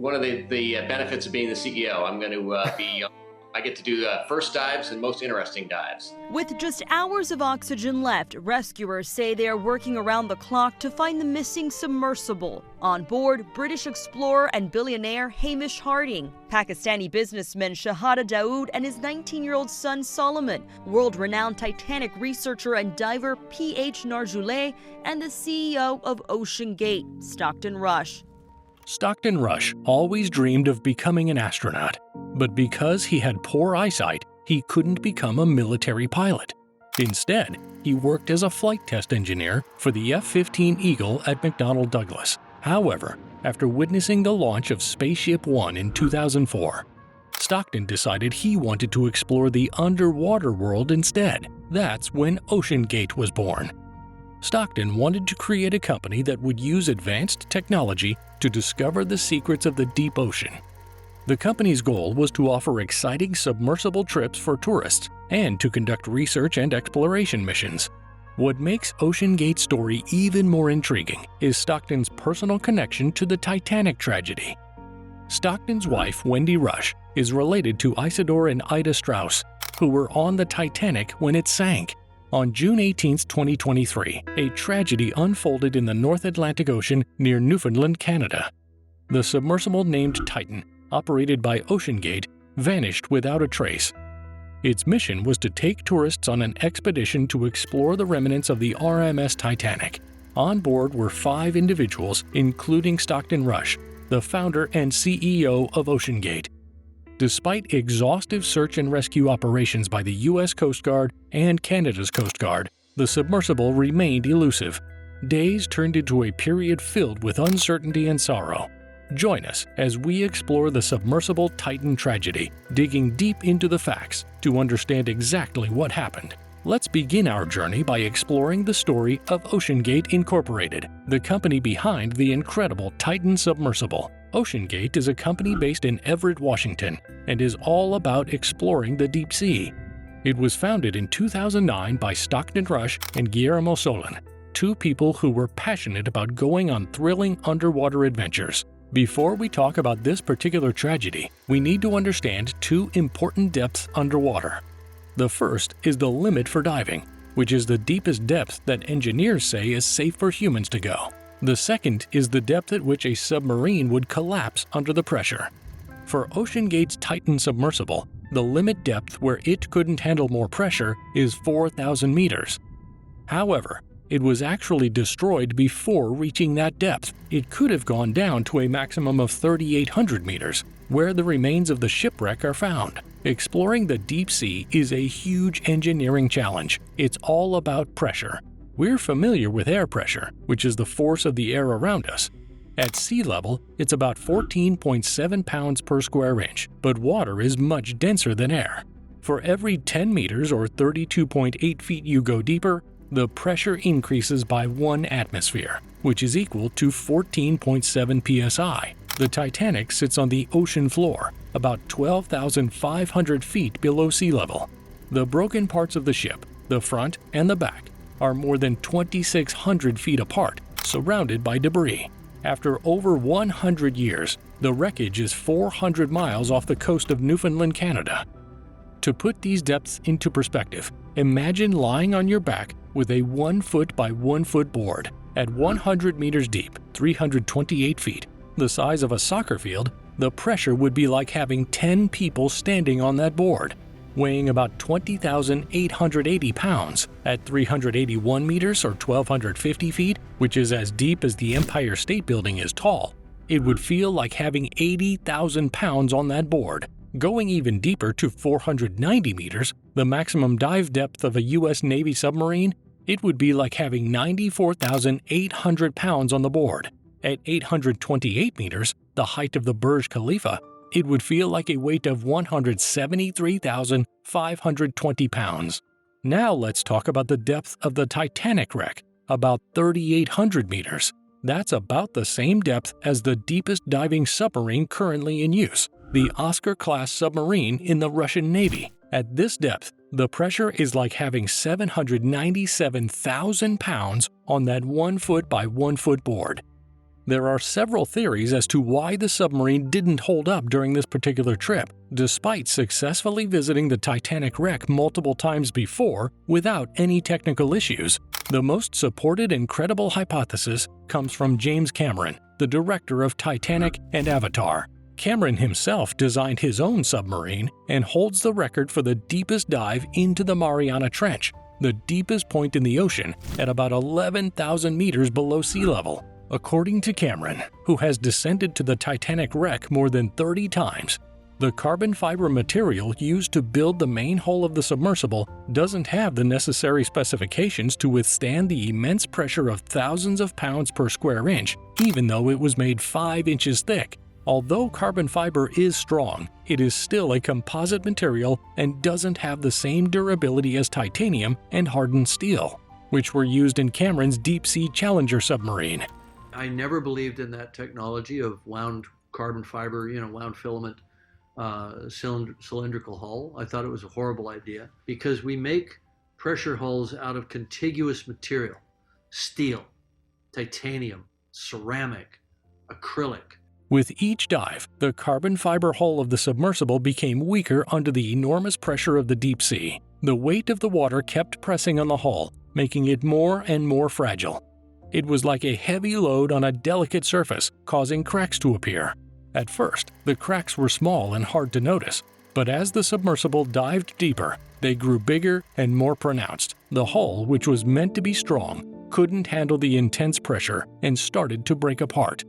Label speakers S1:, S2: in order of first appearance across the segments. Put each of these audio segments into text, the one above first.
S1: one of the benefits of being the CEO. I'm going to I get to do the first dives and most interesting dives.
S2: With just hours of oxygen left, rescuers say they are working around the clock to find the missing submersible. On board, British explorer and billionaire Hamish Harding, Pakistani businessman Shahada Dawood and his 19-year-old son Solomon, world-renowned Titanic researcher and diver P.H. Narjuleh, and the CEO of OceanGate, Stockton Rush.
S3: Stockton Rush always dreamed of becoming an astronaut, but because he had poor eyesight, he couldn't become a military pilot. Instead, he worked as a flight test engineer for the F-15 Eagle at McDonnell Douglas. However, after witnessing the launch of Spaceship One in 2004, Stockton decided he wanted to explore the underwater world instead. That's when OceanGate was born. Stockton wanted to create a company that would use advanced technology to discover the secrets of the deep ocean. The company's goal was to offer exciting submersible trips for tourists and to conduct research and exploration missions. What makes OceanGate's story even more intriguing is Stockton's personal connection to the Titanic tragedy. Stockton's wife, Wendy Rush, is related to Isidore and Ida Strauss, who were on the Titanic when it sank. On June 18, 2023, a tragedy unfolded in the North Atlantic Ocean near Newfoundland, Canada. The submersible named Titan, operated by OceanGate, vanished without a trace. Its mission was to take tourists on an expedition to explore the remnants of the RMS Titanic. On board were 5 individuals, including Stockton Rush, the founder and CEO of OceanGate. Despite exhaustive search and rescue operations by the U.S. Coast Guard and Canada's Coast Guard, the submersible remained elusive. Days turned into a period filled with uncertainty and sorrow. Join us as we explore the submersible Titan tragedy, digging deep into the facts to understand exactly what happened. Let's begin our journey by exploring the story of OceanGate Incorporated, the company behind the incredible Titan submersible. OceanGate is a company based in Everett, Washington, and is all about exploring the deep sea. It was founded in 2009 by Stockton Rush and Guillermo Solon, 2 people who were passionate about going on thrilling underwater adventures. Before we talk about this particular tragedy, we need to understand 2 important depths underwater. The first is the limit for diving, which is the deepest depth that engineers say is safe for humans to go. The second is the depth at which a submarine would collapse under the pressure. For OceanGate's Titan submersible, the limit depth where it couldn't handle more pressure is 4,000 meters. However, it was actually destroyed before reaching that depth. It could have gone down to a maximum of 3,800 meters, where the remains of the shipwreck are found. Exploring the deep sea is a huge engineering challenge. It's all about pressure. We're familiar with air pressure, which is the force of the air around us. At sea level, it's about 14.7 pounds per square inch, but water is much denser than air. For every 10 meters or 32.8 feet you go deeper, the pressure increases by 1 atmosphere, which is equal to 14.7 psi. The Titanic sits on the ocean floor, about 12,500 feet below sea level. The broken parts of the ship, the front and the back, are more than 2,600 feet apart, surrounded by debris. After over 100 years, the wreckage is 400 miles off the coast of Newfoundland, Canada. To put these depths into perspective, imagine lying on your back with a 1 foot by 1 foot board. At 100 meters deep, 328 feet, the size of a soccer field, the pressure would be like having 10 people standing on that board. Weighing about 20,880 pounds at 381 meters or 1,250 feet, which is as deep as the Empire State Building is tall, it would feel like having 80,000 pounds on that board. Going even deeper to 490 meters, the maximum dive depth of a U.S. Navy submarine, it would be like having 94,800 pounds on the board. At 828 meters, the height of the Burj Khalifa, it would feel like a weight of 173,520 pounds. Now let's talk about the depth of the Titanic wreck, about 3,800 meters. That's about the same depth as the deepest diving submarine currently in use, the Oscar-class submarine in the Russian Navy. At this depth, the pressure is like having 797,000 pounds on that 1 foot by 1 foot board. There are several theories as to why the submarine didn't hold up during this particular trip, despite successfully visiting the Titanic wreck multiple times before without any technical issues. The most supported and credible hypothesis comes from James Cameron, the director of Titanic and Avatar. Cameron himself designed his own submarine and holds the record for the deepest dive into the Mariana Trench, the deepest point in the ocean at about 11,000 meters below sea level. According to Cameron, who has descended to the Titanic wreck more than 30 times, the carbon fiber material used to build the main hull of the submersible doesn't have the necessary specifications to withstand the immense pressure of thousands of pounds per square inch, even though it was made 5 inches thick. Although carbon fiber is strong, it is still a composite material and doesn't have the same durability as titanium and hardened steel, which were used in Cameron's deep-sea Challenger submarine.
S4: I never believed in that technology of wound carbon fiber, wound filament, cylindrical hull. I thought it was a horrible idea because we make pressure hulls out of contiguous material: steel, titanium, ceramic, acrylic.
S3: With each dive, the carbon fiber hull of the submersible became weaker under the enormous pressure of the deep sea. The weight of the water kept pressing on the hull, making it more and more fragile. It was like a heavy load on a delicate surface, causing cracks to appear. At first, the cracks were small and hard to notice, but as the submersible dived deeper, they grew bigger and more pronounced. The hull, which was meant to be strong, couldn't handle the intense pressure and started to break apart.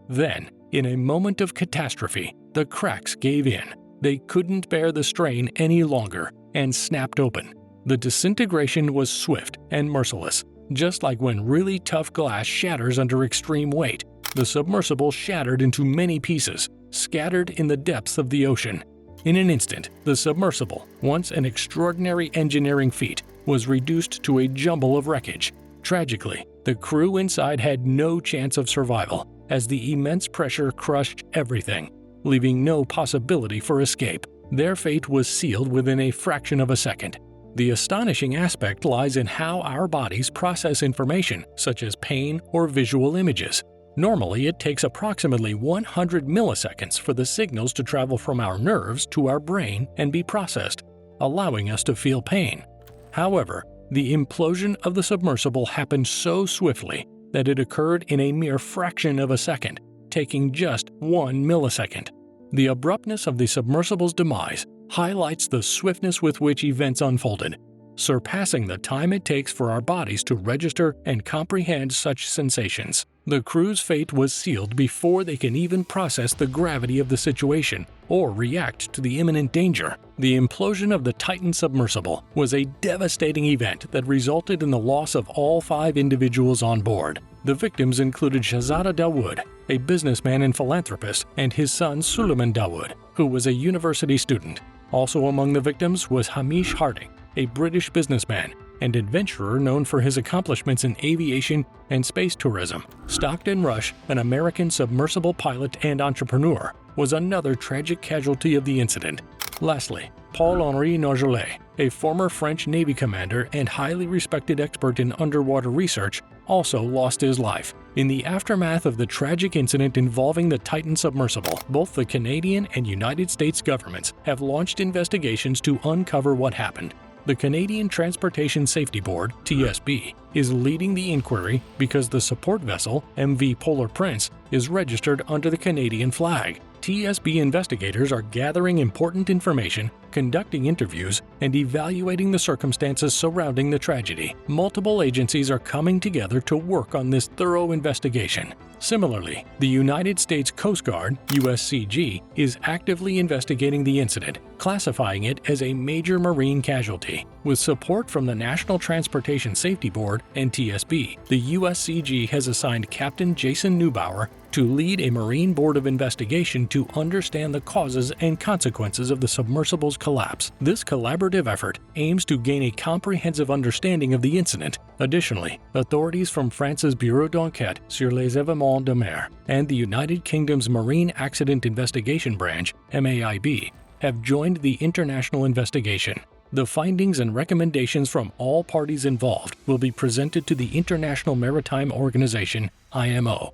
S3: Then, in a moment of catastrophe, the cracks gave in. They couldn't bear the strain any longer and snapped open. The disintegration was swift and merciless. Just like when really tough glass shatters under extreme weight, the submersible shattered into many pieces, scattered in the depths of the ocean. In an instant, the submersible, once an extraordinary engineering feat, was reduced to a jumble of wreckage. Tragically, the crew inside had no chance of survival, as the immense pressure crushed everything, leaving no possibility for escape. Their fate was sealed within a fraction of a second. The astonishing aspect lies in how our bodies process information, such as pain or visual images. Normally, it takes approximately 100 milliseconds for the signals to travel from our nerves to our brain and be processed, allowing us to feel pain. However, the implosion of the submersible happened so swiftly that it occurred in a mere fraction of a second, taking just 1 millisecond. The abruptness of the submersible's demise highlights the swiftness with which events unfolded, surpassing the time it takes for our bodies to register and comprehend such sensations. The crew's fate was sealed before they can even process the gravity of the situation or react to the imminent danger. The implosion of the Titan submersible was a devastating event that resulted in the loss of all 5 individuals on board. The victims included Shahzada Dawood, a businessman and philanthropist, and his son Suleiman Dawood, who was a university student. Also among the victims was Hamish Harding, a British businessman and adventurer known for his accomplishments in aviation and space tourism. Stockton Rush, an American submersible pilot and entrepreneur, was another tragic casualty of the incident. Lastly, Paul-Henri Nargeolet, a former French Navy commander and highly respected expert in underwater research, also lost his life. In the aftermath of the tragic incident involving the Titan submersible, both the Canadian and United States governments have launched investigations to uncover what happened. The Canadian Transportation Safety Board, TSB, is leading the inquiry because the support vessel, MV Polar Prince, is registered under the Canadian flag. TSB investigators are gathering important information, conducting interviews, and evaluating the circumstances surrounding the tragedy. Multiple agencies are coming together to work on this thorough investigation. Similarly, the United States Coast Guard, USCG, is actively investigating the incident, classifying it as a major marine casualty. With support from the National Transportation Safety Board and TSB, the USCG has assigned Captain Jason Neubauer to lead a Marine Board of Investigation to understand the causes and consequences of the submersible's collapse. This collaborative effort aims to gain a comprehensive understanding of the incident. Additionally, authorities from France's Bureau d'Enquête sur les événements de mer and the United Kingdom's Marine Accident Investigation Branch, MAIB, have joined the international investigation. The findings and recommendations from all parties involved will be presented to the International Maritime Organization, IMO.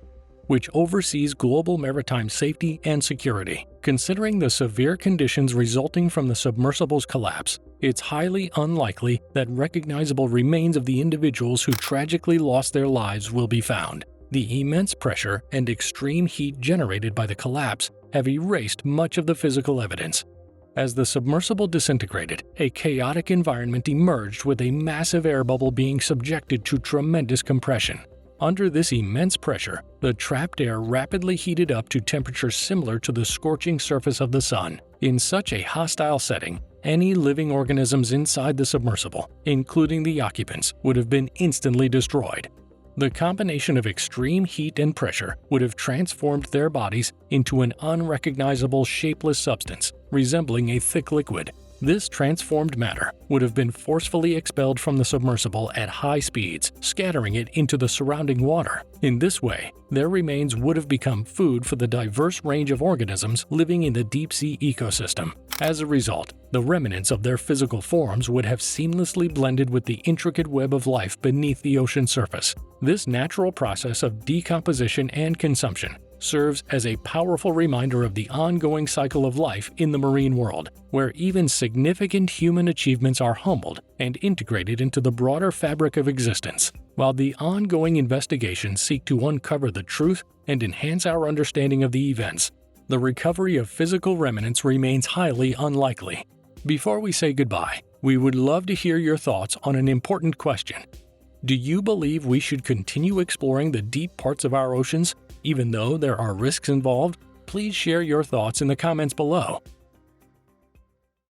S3: which oversees global maritime safety and security. Considering the severe conditions resulting from the submersible's collapse, it's highly unlikely that recognizable remains of the individuals who tragically lost their lives will be found. The immense pressure and extreme heat generated by the collapse have erased much of the physical evidence. As the submersible disintegrated, a chaotic environment emerged with a massive air bubble being subjected to tremendous compression. Under this immense pressure, the trapped air rapidly heated up to temperatures similar to the scorching surface of the sun. In such a hostile setting, any living organisms inside the submersible, including the occupants, would have been instantly destroyed. The combination of extreme heat and pressure would have transformed their bodies into an unrecognizable shapeless substance, resembling a thick liquid. This transformed matter would have been forcefully expelled from the submersible at high speeds, scattering it into the surrounding water. In this way, their remains would have become food for the diverse range of organisms living in the deep-sea ecosystem. As a result, the remnants of their physical forms would have seamlessly blended with the intricate web of life beneath the ocean surface. This natural process of decomposition and consumption serves as a powerful reminder of the ongoing cycle of life in the marine world, where even significant human achievements are humbled and integrated into the broader fabric of existence. While the ongoing investigations seek to uncover the truth and enhance our understanding of the events, the recovery of physical remnants remains highly unlikely. Before we say goodbye, we would love to hear your thoughts on an important question. Do you believe we should continue exploring the deep parts of our oceans, even though there are risks involved? Please share your thoughts in the comments below.